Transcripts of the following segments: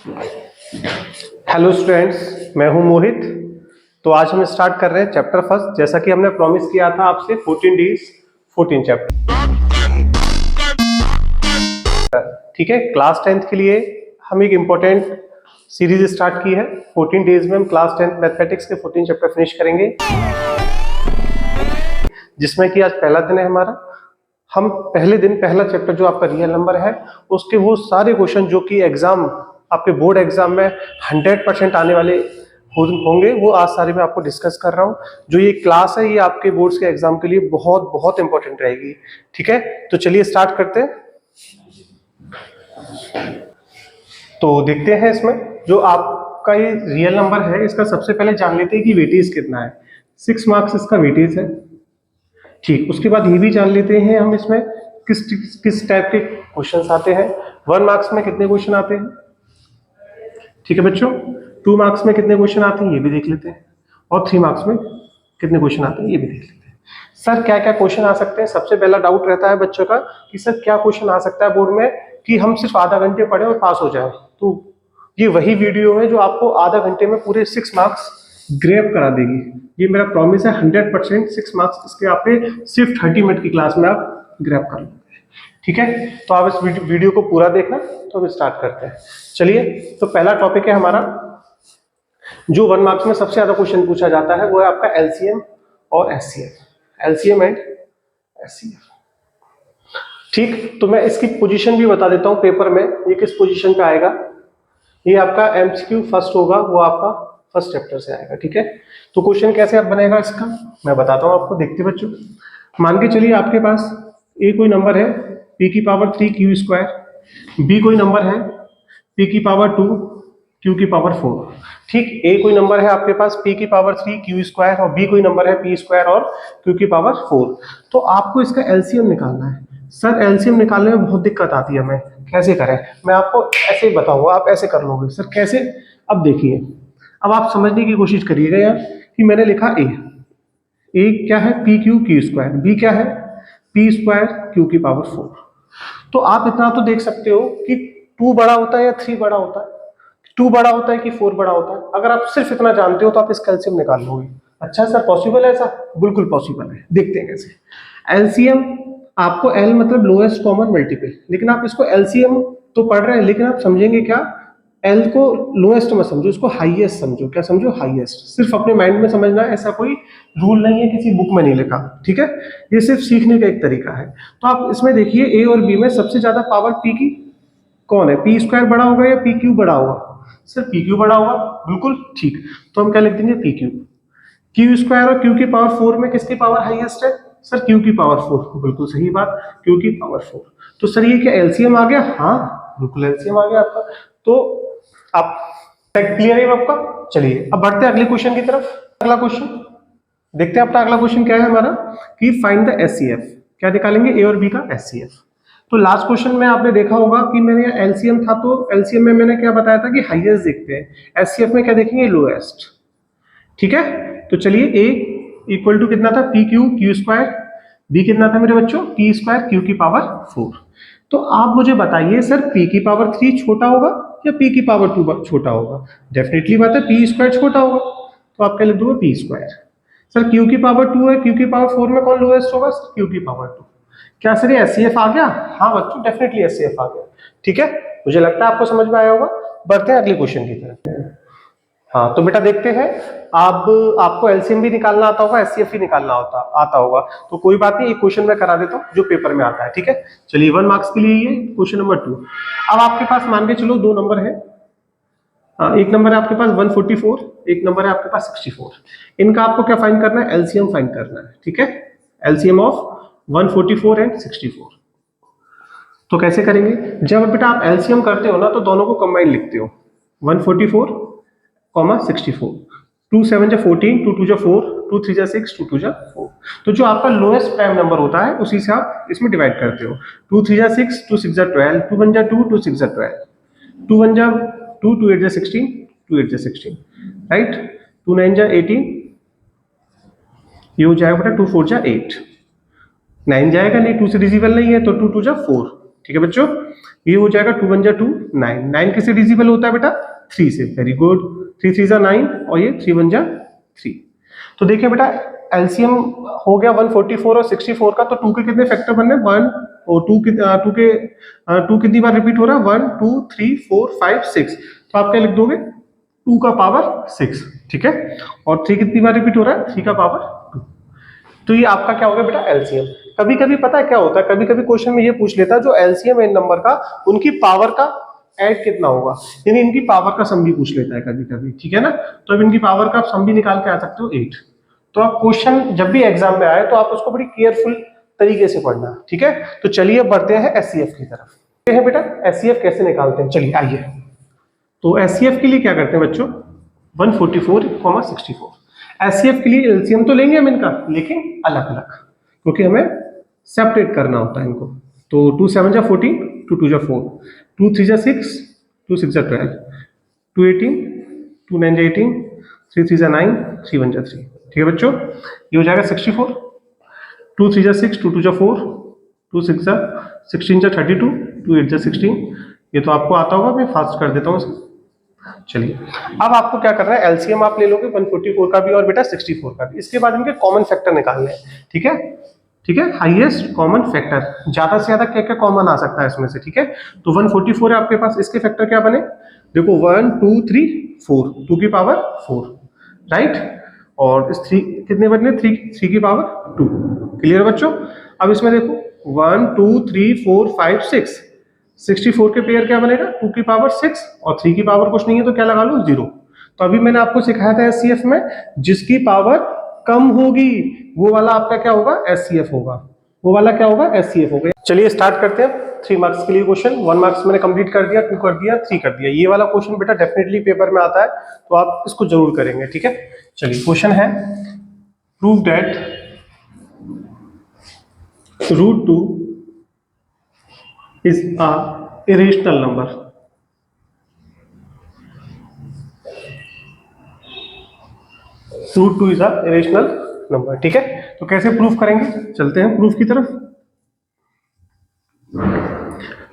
Hello students, मैं हूं मोहित। तो आज हम स्टार्ट कर रहे हैं चैप्टर फर्स्ट। जैसा कि हमने प्रॉमिस किया था आपसे 14 डेज 14 चैप्टर। ठीक है, क्लास 10th के लिए हम एक इम्पोर्टेंट सीरीज स्टार्ट की है। 14 डेज में हम क्लास 10th मैथमेटिक्स के 14 चैप्टर फिनिश करेंगे, जिसमें कि आज पहला दिन है हमारा। हम पहले दिन पहला चैप्टर जो आपका रियल नंबर है, उसके वो सारे क्वेश्चन जो कि एग्जाम आपके बोर्ड एग्जाम में 100% आने वाले होंगे, वो आज सारे मैं आपको डिस्कस कर रहा हूँ। जो ये क्लास है, ये आपके बोर्ड्स के एग्जाम के लिए बहुत बहुत इंपॉर्टेंट रहेगी। ठीक है, तो चलिए स्टार्ट करते हैं। तो देखते हैं इसमें जो आपका ये रियल नंबर है, इसका सबसे पहले जान लेते हैं कि वेटेज कितना है। 6 मार्क्स इसका वेटेज है। ठीक, उसके बाद ये भी जान लेते हैं हम इसमें किस टाइप के क्वेश्चंस आते हैं। 1 मार्क्स में कितने क्वेश्चन आते हैं, ठीक है बच्चों। 2 मार्क्स में कितने क्वेश्चन आते हैं ये भी देख लेते हैं, और 3 मार्क्स में कितने क्वेश्चन आते हैं ये भी देख लेते हैं। सर क्या क्या क्वेश्चन आ सकते हैं, सबसे पहला डाउट रहता है बच्चों का कि सर क्या क्वेश्चन आ सकता है बोर्ड में कि हम सिर्फ आधा घंटे पढ़े और पास हो जाए। तो ये वही वीडियो है जो आपको आधा घंटे में पूरे 6 मार्क्स ग्रैब करा देगी। ये मेरा प्रॉमिस है 100%। 6 मार्क्स इसके आपके सिर्फ 30 मिनट की क्लास में आप ग्रैब कर लोगे। ठीक है, तो आप इस वीडियो को पूरा देखना। तो अब स्टार्ट करते हैं। चलिए, तो पहला टॉपिक है हमारा जो 1 मार्क्स में सबसे ज्यादा क्वेश्चन पूछा जाता है, वो है आपका एलसीएम और एचसीएफ। LCM and HCF. ठीक, तो मैं इसकी पोजीशन भी बता देता हूं पेपर में, ये किस पोजीशन पे आएगा। ये आपका एमसीक्यू फर्स्ट होगा, वो आपका फर्स्ट चैप्टर से आएगा। ठीक है, तो क्वेश्चन कैसे आप बनेगा इसका मैं बताता हूं आपको। देखते बच्चों, मान के चलिए आपके पास ए कोई नंबर है p की पावर 3 क्यू स्क्वायर, बी कोई नंबर है p की पावर 2 q की पावर 4। ठीक, ए कोई नंबर है आपके पास p की पावर 3 क्यू स्क्वायर, और बी कोई नंबर है p स्क्वायर और q की पावर 4। तो आपको इसका एलसीएम निकालना है। सर एलसीएम निकालने में बहुत दिक्कत आती है, हमें कैसे करें। मैं आपको ऐसे ही बताऊंगा, आप ऐसे कर लोगे। सर कैसे, अब देखिए, अब आप समझने की कोशिश करिएगा यार कि मैंने लिखा ए क्या है p क्यू स्क्वायर, बी क्या है p स्क्वायर q की पावर 4। तो आप इतना तो देख सकते हो कि 2 बड़ा होता है या 3 बड़ा होता है, 2 बड़ा होता है कि 4 बड़ा होता है। अगर आप सिर्फ इतना जानते हो तो आप इसका एलसीएम निकाल लोगे। अच्छा सर पॉसिबल है ऐसा? बिल्कुल पॉसिबल है, देखते हैं कैसे। एलसीएम आपको एल मतलब लोएस्ट कॉमन मल्टीपल, लेकिन आप इसको एलसीएम तो पढ़ रहे हैं, लेकिन आप समझेंगे क्या, एल को लोएस्ट मत समझो, इसको हाईएस्ट समझो। क्या समझो? हाईएस्ट। सिर्फ अपने माइंड में समझना है, ऐसा कोई रूल नहीं है, किसी बुक में नहीं लिखा। ठीक है, ये सिर्फ सीखने का एक तरीका है। तो आप इसमें देखिए ए और बी में सबसे ज्यादा पावर पी की कौन है, पी स्क्वायर बड़ा होगा या पी क्यू बड़ा होगा? सर पी क्यू बड़ा होगा, बिल्कुल ठीक। तो हम क्या लिख देंगे, पी क्यू। क्यू स्क्वायर और क्यू की पावर 4 में किसकी पावर हाईएस्ट है? सर क्यू की पावर 4, बिल्कुल सही बात, क्यू की पावर 4। तो सर ये क्या एलसीएम आ गया? हाँ बिल्कुल एलसीएम आ गया आपका। तो आप क्लियर है आपका। चलिए अब बढ़ते हैं अगले क्वेश्चन की तरफ। अगला क्वेश्चन देखते हैं अपना। अगला क्वेश्चन क्या है हमारा कि फाइंड द एचसीएफ। क्या निकालेंगे, ए और बी का एचसीएफ। तो लास्ट क्वेश्चन में आपने देखा होगा कि मैंने एलसीएम था, तो एलसीएम में मैंने क्या बताया था कि हाईएस्ट देखते हैं, एचसीएफ में क्या देखेंगे, लोएस्ट। ठीक है, तो चलिए ए इक्वल टू कितना था, पी क्यू स्क्वायर, बी कितना था मेरे बच्चों, पी स्क्वायर क्यू की पावर 4। तो आप मुझे बताइए सर पी की पावर 3 छोटा होगा या पी की पावर 2 छोटा होगा? डेफिनेटली बात है पी स्क्वायर छोटा होगा, तो आप क्या लिख दोगे, पी स्क्वायर। सर क्यू की पावर 2 है, क्यू की पावर 4 में कौन लोएस्ट होगा? सर क्यू की पावर 2। क्या सर ये एचसीएफ आ गया? हाँ बच्चों डेफिनेटली एचसीएफ आ गया। ठीक है, मुझे लगता है आपको समझ में आया होगा। बढ़ते हैं अगले क्वेश्चन की तरफ। हाँ तो बेटा देखते हैं, अब आपको एलसीएम भी निकालना आता होगा, एचसीएफ भी निकालना आता होगा। तो कोई बात नहीं, एक क्वेश्चन मैं करा देता हूँ जो पेपर में आता है। ठीक है, चलिए 1 मार्क्स के लिए ये क्वेश्चन नंबर 2। अब आपके पास मान के चलो 2 नंबर है। एक नंबर है आपके पास 144, एक नंबर है आपके पास 64। इनका आपको क्या फाइंड करना है, एलसीएम फाइंड करना है। ठीक है, एलसीएम ऑफ 144 एंड 64। तो कैसे करेंगे, जब बेटा आप एलसीएम करते हो ना तो दोनों को कंबाइन लिखते हो, 144 64। 2 7 जा 14, 2 2 जा 4, 2 3 जा 6, 2 2 जा 4। तो जो आपका लोएस्ट प्राइम नंबर होता है उसी से आप इसमें डिवाइड करते हो। 2 3 जा 6, 2 6 जा 12, 2 1 जा 2, 2 6 जा 12, 2 1 जा 2, 2 8 जा 16, 2 8 जा 16, राइट। 2 9 जा 18, ये हो जाएगा बेटा 2 4 जा 8, 9 जाएगा नहीं, 2 से डिविजिबल नहीं है, तो 2 2 जा 4, ठीक है बच्चों, ये हो जाएगा 2 × 1 = 2, 9, 9 किससे डिविजिबल होता है बेटा? 3 से, वेरी गुड, 3 × 3 = 9 और ये 3 × 1 = 3। तो देखिए बेटा एलसीएम हो गया 144 और 64 का, तो 2 के कितने फैक्टर बन रहे हैं? 1 और 2 कितनी बार रिपीट हो रहा है? 1 2 3 4 5 6, तो आप क्या लिख दोगे? 2 का पावर 6, ठीक है, और 3 कितनी बार रिपीट हो रहा है? 3 का पावर 2। तो ये आपका क्या हो गया बेटा? एलसीएम। कभी कभी पता है क्या होता है, कभी कभी क्वेश्चन में ये पूछ लेता है जो एलसीएम है इन नंबर का, उनकी पावर का ऐड कितना होगा, यानी इनकी पावर का सम भी पूछ लेता है कभी कभी, ठीक है ना। तो अब इनकी पावर का सम भी निकाल के आ सकते हो 8। तो आप क्वेश्चन जब भी एग्जाम में आए तो आप उसको बड़ी केयरफुल तरीके से पढ़ना, ठीक है। तो चलिए बढ़ते हैं एचसीएफ की तरफ। ये है बेटा एचसीएफ कैसे निकालते हैं, चलिए आइए। तो एचसीएफ के लिए क्या करते हैं बच्चों? 144, 64। एचसीएफ के लिए एलसीएम तो लेंगे हम इनका, लेकिन अलग अलग, क्योंकि हमें सेपरेट करना होता है इनको। तो 2 × 7 = 14, 2 × 2 = 4, 2 × 3 = 6, 2 × 6 = 12, 2 × 18, 2 × 9 = 18, 3 × 3 = 9, 3 × 1 = 3, ठीक है बच्चों। ये हो जाएगा 64, 2 × 3 = 6, 2 × 2 = 4, 2 × 6 = 16 = 32, 2 × 8 = 16। ये तो आपको आता होगा, मैं फास्ट कर देता हूँ। चलिए अब आपको क्या करना है, एलसीएम आप ले लोगे 144 का भी और बेटा 64 का भी। इसके बाद इनके कॉमन फैक्टर निकालने हैं, ठीक है, ठीक है। हाईएस्ट कॉमन फैक्टर, ज्यादा से ज्यादा क्या क्या कॉमन आ सकता है इसमें से, ठीक है। तो 144 है आपके पास, इसके फैक्टर क्या बने? देखो 1 2 3 4, 2 की पावर 4, राइट। और इस 3 कितने बने? 3 की पावर 2। क्लियर बच्चों? अब इसमें देखो 1 2 3 4 5 6, 64 के पेयर क्या बनेगा? 2 की पावर 6 और 3 की पावर कुछ नहीं है तो क्या लगा लो? 0। तो अभी मैंने आपको सिखाया था एचसीएफ में जिसकी पावर कम होगी वो वाला आपका क्या होगा? एचसीएफ होगा। वो वाला क्या होगा? एचसीएफ होगा। चलिए स्टार्ट करते हैं 3 मार्क्स के लिए क्वेश्चन। 1 मार्क्स मैंने कंप्लीट कर दिया, 2 कर दिया, 3 कर दिया। ये वाला क्वेश्चन बेटा डेफिनेटली पेपर में आता है, तो आप इसको जरूर करेंगे, ठीक है। चलिए क्वेश्चन है, prove that √2 is a irrational number। √2 is a irrational number, ठीक है। तो कैसे प्रूफ करेंगे? चलते हैं प्रूफ की तरफ।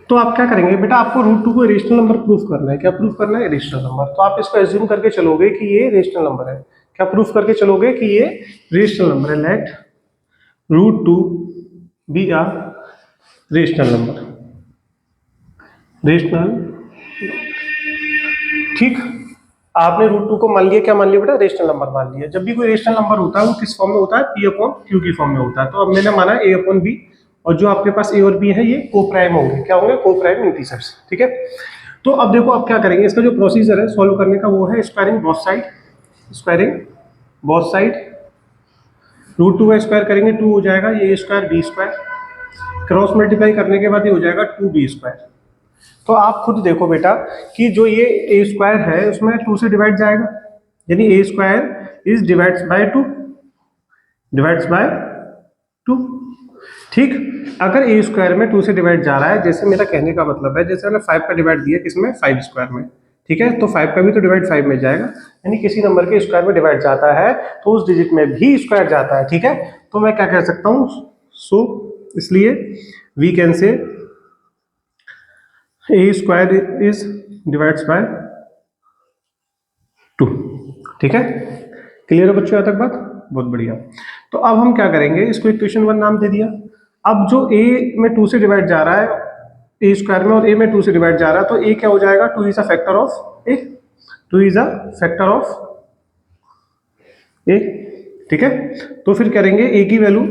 तो आप क्या करेंगे बेटा, आपको √2 को इरेशनल नंबर प्रूफ करना है। क्या प्रूफ करना है? Irrational number. तो आप इसको एज्यूम करके चलोगे कि ये रेशनल नंबर है। क्या प्रूफ करके चलोगे कि ये रेशनल नंबर है? Let √2 be a rational number, rational, ठीक। आपने √2 को मान लिया, क्या मान लिया बेटा? रेशनल नंबर मान लिया। जब भी कोई रेशनल नंबर होता है वो किस फॉर्म में होता है? P/Q की फॉर्म में होता है। तो अब मैंने माना A/B, और जो आपके पास A और B है ये को-प्राइम होंगे। क्या होंगे? को-प्राइम इंटीजर्स, ठीक है। तो अब देखो आप क्या करेंगे, इसका जो प्रोसीजर है सॉल्व करने का वो है squaring both side, squaring both side. √2 का स्क्वायर करेंगे 2 हो जाएगा, ये A² B², क्रॉस मल्टीप्लाई करने के बाद ये हो जाएगा 2B²। तो आप खुद देखो बेटा कि जो ये A² है उसमें 2 से डिवाइड जाएगा, यानी A² is divides by 2, divides by 2, ठीक। अगर A² में 2 से डिवाइड जा रहा है, जैसे मेरा कहने का मतलब है जैसे मैंने 5 का डिवाइड दिया किसमें? 5² में, ठीक है। तो 5 का भी तो डिवाइड 5 में जाएगा, यानी किसी नंबर के स्क्वायर में डिवाइड जाता है तो उस डिजिट में भी स्क्वायर जाता है, ठीक है। तो मैं क्या कह सकता हूँ? सो इसलिए वी कैन से A² इज डिवाइड्स बाय 2, ठीक है। क्लियर है बच्चों यहाँ तक बात? बहुत बढ़िया। तो अब हम क्या करेंगे, इसको इक्वेशन 1 नाम दे दिया। अब जो A में 2 से डिवाइड जा रहा है A² में और A में 2 से डिवाइड जा रहा है, तो A क्या हो जाएगा? 2 is a factor of A, 2 is a factor of A, ठीक है। तो फिर करेंगे A की वैल्यू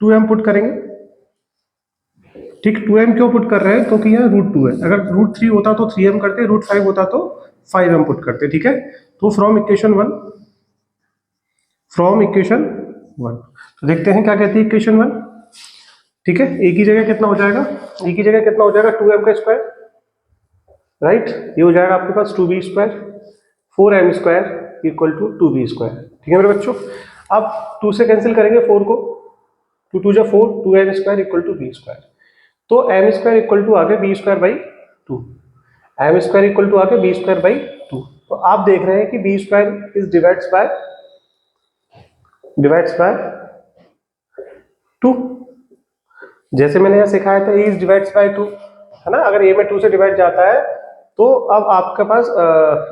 2m पुट करेंगे, ठीक। 2m क्यों पुट कर रहे हैं? क्योंकि यह √2 है। अगर √3 होता तो 3m करते, √5 होता तो 5m पुट करते, ठीक है। तो फ्रॉम इक्वेशन 1, तो देखते हैं क्या कहती है इक्वेशन 1, ठीक है। A की जगह कितना हो जाएगा? A की जगह कितना हो जाएगा? 2m का स्क्वायर, राइट। ये हो जाएगा आपके पास 2b², 4m² = 2b², ठीक है मेरे बच्चों। अब 2 से कैंसिल करेंगे 4 को, 2 2 = 4, 2m² = b²। तो m² = आ गया b²/2, m² = आ गया b²/2। तो आप देख रहे हैं कि b² इज डिवाइड्स बाय 2, जैसे मैंने यहाँ सिखाया था ए डिवाइड्स बाय 2, है ना, अगर ए में 2 से डिवाइड जाता है तो अब आपके पास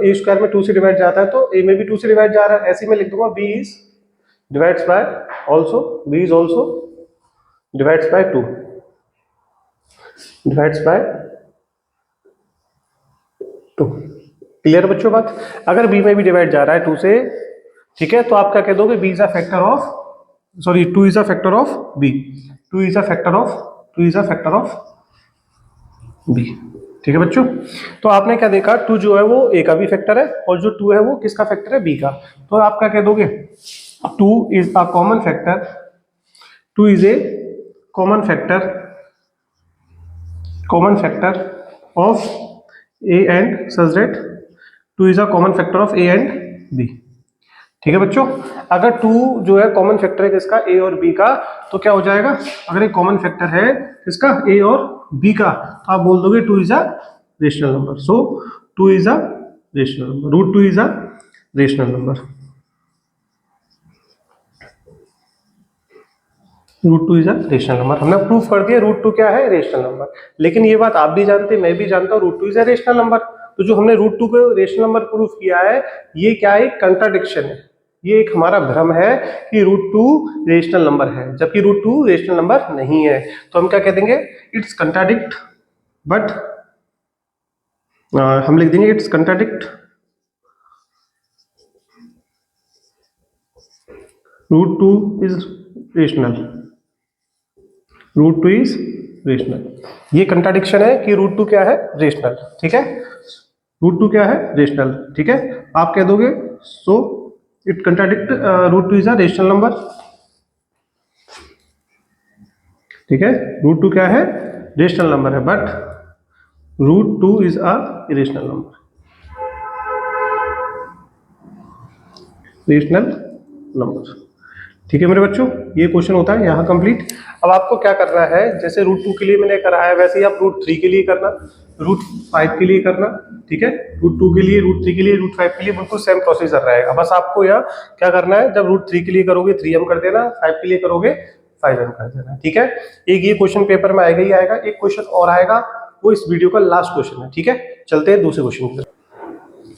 ए स्क्वायर में 2 से डिवाइड जाता है तो ए में भी 2 से डिवाइड जा रहा है, ऐसे में लिख दूंगा b is divides by also, b is also divides by 2, divides by 2। Clear बच्चों बात? अगर बी में भी डिवाइड जा रहा है 2 से, ठीक है, तो आप क्या कह दोगे, b is a factor of, sorry 2 is a factor of b, 2 is a factor of, 2 is a factor of b. ठीक है बच्चों, तो आपने क्या देखा, 2 जो है वो ए का भी फैक्टर है और जो 2 है वो किसका फैक्टर है, बी का। तो आप क्या कह दोगे, 2 is a common factor, 2 is a common factor, common factor of a and such that 2 is a common factor of a and b. ठीक है बच्चों, अगर 2 जो है कॉमन फैक्टर है किसका, ए और बी का, तो क्या हो जाएगा, अगर एक कॉमन फैक्टर है किसका, ए और बी का, तो आप बोल दोगे 2 is a rational number. So 2 is a rational number, root 2 is a rational number, root 2 is a rational number. हमने प्रूफ कर दिया रूट 2 क्या है, रेशनल नंबर। लेकिन ये बात आप भी जानते, मैं भी जानता हूँ, root 2 is a rational number. तो जो हमने रूट 2 को रेशनल नंबर प्रूफ किया है, ये क्या है, कंट्राडिक्शन है, ये एक हमारा भ्रम है कि रूट 2 रेशनल नंबर है, जबकि रूट 2 रेशनल नंबर नहीं है। तो हम क्या कह देंगे, इट्स कंट्राडिक्ट, बट हम लिख देंगे it's contradict root 2 is rational, root 2 is rational. ये कंट्राडिक्शन है कि रूट 2 क्या है, रेशनल। ठीक है, रूट 2 क्या है, रेशनल। ठीक है, आप कह दोगे so it contradict root 2 is a rational number. ठीक है, रूट 2 क्या है, रेशनल नंबर है, but root 2 is a irrational number, rational number. ठीक है मेरे बच्चों, ये क्वेश्चन होता है यहाँ कंप्लीट। अब आपको क्या करना है, जैसे रूट 2 के लिए मैंने कराया वैसे ही आप रूट 3 के लिए करना, रूट 5 के लिए करना। ठीक है, रूट 2 के लिए, रूट 3 के लिए, रूट 5 के लिए बिल्कुल सेम प्रोसीजर रहेगा। बस आपको यहाँ क्या करना है, जब रूट 3 के लिए करोगे 3m कर देना, 5 के लिए करोगे 5m कर देना। ठीक है, एक ये क्वेश्चन पेपर में आएगा ही आएगा, एक क्वेश्चन और आएगा, वो इस वीडियो का लास्ट क्वेश्चन है। ठीक है, चलते हैं दूसरे क्वेश्चन की तरफ।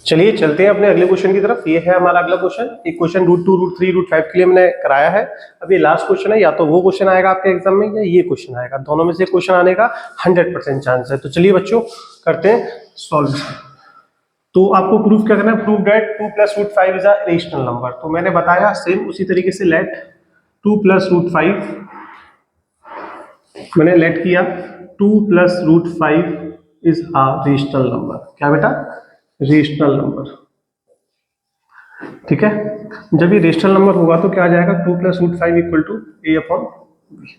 चलिए चलते हैं अपने अगले क्वेश्चन की तरफ। ये है हमारा अगला क्वेश्चन। एक क्वेश्चन रूट 2, रूट 3, रूट 5 के लिए मैंने कराया है। अब ये लास्ट क्वेश्चन है, या तो वो क्वेश्चन आएगा आपके एग्जाम में या ये क्वेश्चन आएगा, दोनों में से क्वेश्चन आने का 100% चांस है। तो चलिए बच्चों करते हैं सॉल्व। तो आपको प्रूफ क्या करना है, proof that 2 plus root 5 is a rational number. तो मैंने बताया सेम उसी तरीके से, लेट 2 प्लस रूट 5, मैंने लेट किया 2 plus root 5 is a rational number. क्या बेटा, रेशनल नंबर। ठीक है, जब ये रेशनल नंबर होगा तो क्या आ जाएगा, 2 plus root 5 equal to a upon b.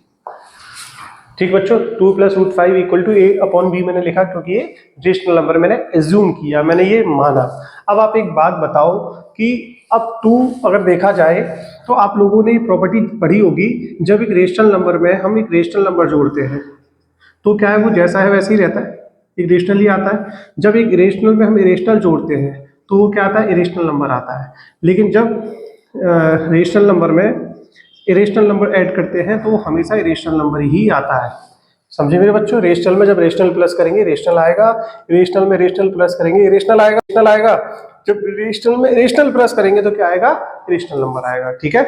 ठीक बच्चों, 2 plus root 5 equal to a upon b मैंने लिखा क्योंकि ये रेशनल नंबर मैंने एज्यूम किया, मैंने ये माना। अब आप एक बात बताओ कि अब 2 अगर देखा जाए तो आप लोगों ने प्रॉपर्टी पढ़ी होगी, जब एक रेशनल नंबर में हम एक रेशनल नंबर जोड़ते हैं तो क्या है, वो जैसा है वैसे ही रहता है, एक रेशनल ही आता है। जब एक रेशनल में हम इरेशनल जोड़ते हैं तो वो क्या आता है, इरेशनल नंबर आता है। लेकिन जब रेशनल नंबर में इरेशनल नंबर ऐड करते हैं तो वो हमेशा इरेशनल नंबर ही आता है। समझे मेरे बच्चों, रेशनल में जब रेशनल प्लस करेंगे रेशनल आएगा, इरेशनल में रेशनल प्लस करेंगे इरेशनल आएगा, रेशनल आएगा। जब रेशनल में रेशनल प्लस करेंगे तो क्या आएगा, इरेशनल नंबर आएगा। ठीक है,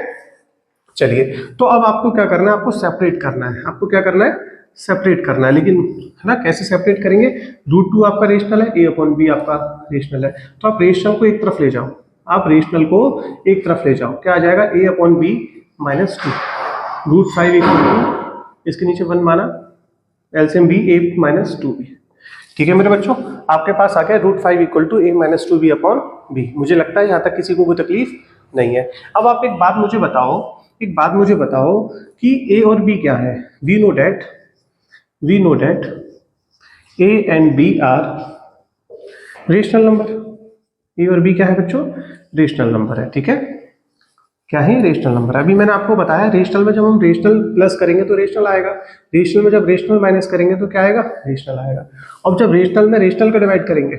चलिए तो अब आपको क्या करना है, आपको सेपरेट करना है। आपको क्या करना है, सेपरेट करना है। लेकिन है ना, कैसे सेपरेट करेंगे, रूट 2 आपका रेशनल है, ए अपॉन बी आपका रेशनल है, तो आप रेशनल को एक तरफ ले जाओ, आप रेशनल को एक तरफ ले जाओ, क्या आ जाएगा, A upon B minus 2, root 5 equal to, इसके नीचे 1 माना, LCM B A minus 2 B. ठीक है मेरे बच्चों, आपके पास आ गया root 5 equal to A minus 2 B upon B. मुझे लगता है यहाँ तक किसी को कोई तकलीफ नहीं है। अब आप एक बात मुझे बताओ, एक बात मुझे बताओ कि ए और बी क्या है। We know that A and B are rational number. A और बी क्या है बच्चों, रेशनल नंबर है। ठीक है, क्या है, रेशनल नंबर है। अभी मैंने आपको बताया रेशनल में जब हम रेशनल प्लस करेंगे तो रेशनल आएगा, रेशनल में जब रेशनल माइनस करेंगे तो क्या आएगा, रेशनल आएगा। और जब रेशनल में रेशनल का डिवाइड करेंगे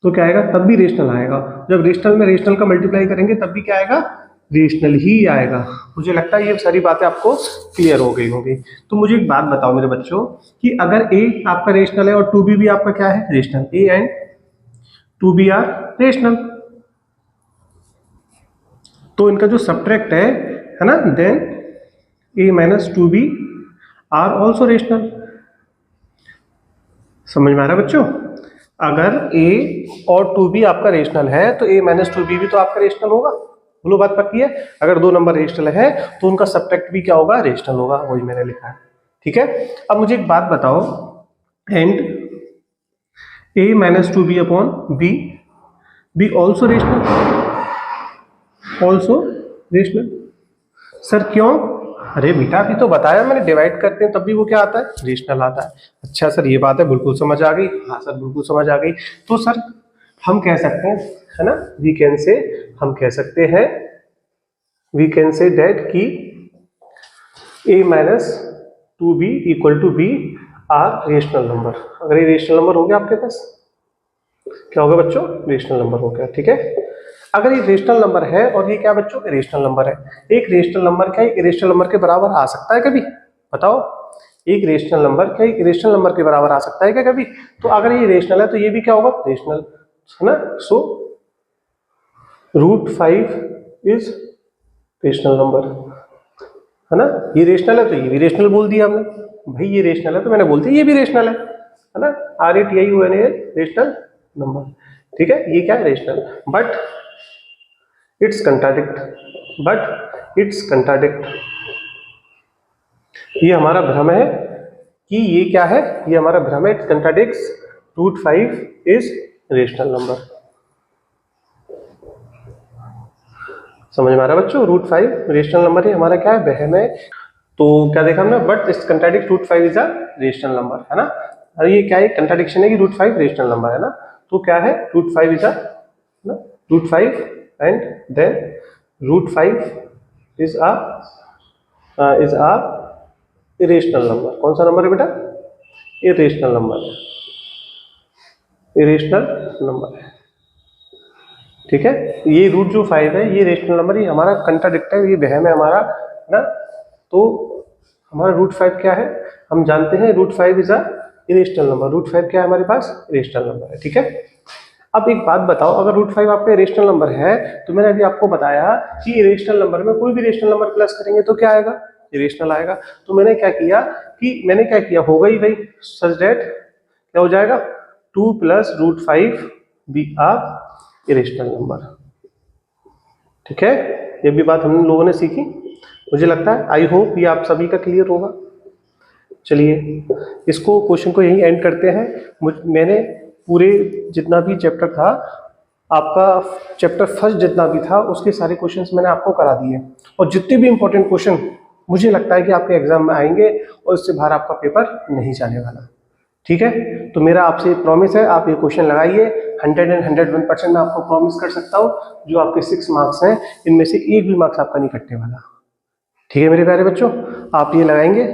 तो क्या आएगा, तब भी रेशनल आएगा। जब रेशनल में रेशनल का मल्टीप्लाई करेंगे तब भी क्या आएगा, रेशनल ही आएगा। मुझे लगता है ये सारी बातें आपको क्लियर हो गई होंगी। तो मुझे एक बात बताओ मेरे बच्चों कि अगर ए आपका रेशनल है और 2b भी आपका क्या है, rational, a and 2b are rational, तो इनका जो सब्ट्रैक्ट है ना, then a minus 2b are also rational. समझ में आ रहा है बच्चों? अगर a और 2b आपका रेशनल है तो a माइनस 2b भी तो आपका रेशनल होगा। बोलो बात पक्की है? अगर दो नंबर रेशनल है तो उनका सब्ट्रैक्ट भी क्या होगा, रेशनल होगा। वही मैंने लिखा है। ठीक है, अब मुझे एक बात बताओ, and a minus 2b upon b also rational, also rational. Sir क्यों? अरे बेटा अभी तो बताया मैंने, डिवाइड करते हैं तब भी वो क्या आता है, रेशनल आता है। अच्छा सर ये बात है, बिल्कुल समझ आ गई। हाँ सर बिल्कुल समझ आ गई। तो सर हम कह सकते हैं, है ना, वी कैन से, हम कह सकते हैं, वी कैन से डेट कि a minus 2b equal to b are rational number. अगर ये रेशनल नंबर हो गया आपके पास, क्या होगा बच्चों, रेशनल नंबर हो गया। ठीक है, अगर ये रेशनल नंबर है और ये क्या बच्चों, रेशनल नंबर है, एक रेशनल नंबर क्या एक रेशनल नंबर के बराबर आ सकता है कभी? बताओ, एक रेशनल नंबर क्या एक रेशनल नंबर के बराबर आ सकता है क्या कभी? तो अगर ये रेशनल है तो ये भी क्या होगा, रेशनल, है ना। सो √5 इज रेशनल नंबर, है ना। ये रेशनल है तो ये भी रेशनल बोल दिया हमने, भाई ये रेशनल है तो मैंने बोल दिया ये भी रेशनल है ना। RATIONA rational number. ठीक है, ये क्या है, रेशनल, बट इट्स कंट्राडिक्ट, ये हमारा भ्रम है कि ये क्या है, ये हमारा भ्रम है, it's contradicts √5 is rational number. समझ में आ रहा है बच्चों? √5 रेशनल नंबर है, हमारा क्या है, वहम है। तो क्या देखा हमने, but it's contradict √5 is a rational number, है ना। और ये क्या है, कंट्राडिक्शन है कि √5 रेशनल नंबर है ना। तो क्या है, √5 is a, √5 and then √5 is a irrational number. कौन सा नंबर है बेटा, इरेशनल नंबर है, इरेशनल नंबर है। ठीक है, ये √5 है, ये रेशनल नंबर, ये हमारा कंट्राडिक्ट है, ये वहम है हमारा ना। तो हमारा √5 क्या है, हम जानते हैं √5 इज अ इरेशनल नंबर। √5 क्या है हमारे पास, इरेशनल नंबर है। ठीक है, अब एक बात बताओ, अगर √5 आपका इरेशनल नंबर है तो मैंने अभी आपको बताया कि इरेशनल नंबर में कोई भी रेशनल नंबर प्लस करेंगे तो क्या आएगा, इरेशनल आएगा। तो मैंने क्या किया होगा ही भाई, सच दैट क्या हो जाएगा, 2 + √5 बी आर इरेशनल नंबर। ठीक है, ये भी बात हम लोगों ने सीखी, मुझे लगता है, आई होप ये आप सभी का क्लियर होगा। चलिए इसको, क्वेश्चन को यहीं एंड करते हैं। मैंने पूरे जितना भी चैप्टर था, आपका चैप्टर फर्स्ट जितना भी था, उसके सारे क्वेश्चंस मैंने आपको करा दिए, और जितने भी इंपॉर्टेंट क्वेश्चन मुझे लगता है कि आपके एग्जाम में आएंगे और इससे बाहर आपका पेपर नहीं जाने वाला। ठीक है, तो मेरा आपसे प्रॉमिस है, आप ये क्वेश्चन लगाइए, 101% मैं आपको प्रॉमिस कर सकता हूँ, जो आपके 6 मार्क्स हैं इनमें से एक भी मार्क्स आपका नहीं कटने वाला। ठीक है मेरे प्यारे बच्चों, आप ये लगाएंगे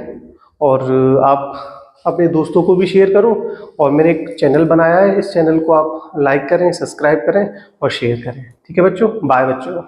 और आप अपने दोस्तों को भी शेयर करो, और मैंने एक चैनल बनाया है, इस चैनल को आप लाइक करें, सब्सक्राइब करें और शेयर करें। ठीक है बच्चों, बाय बच्चों।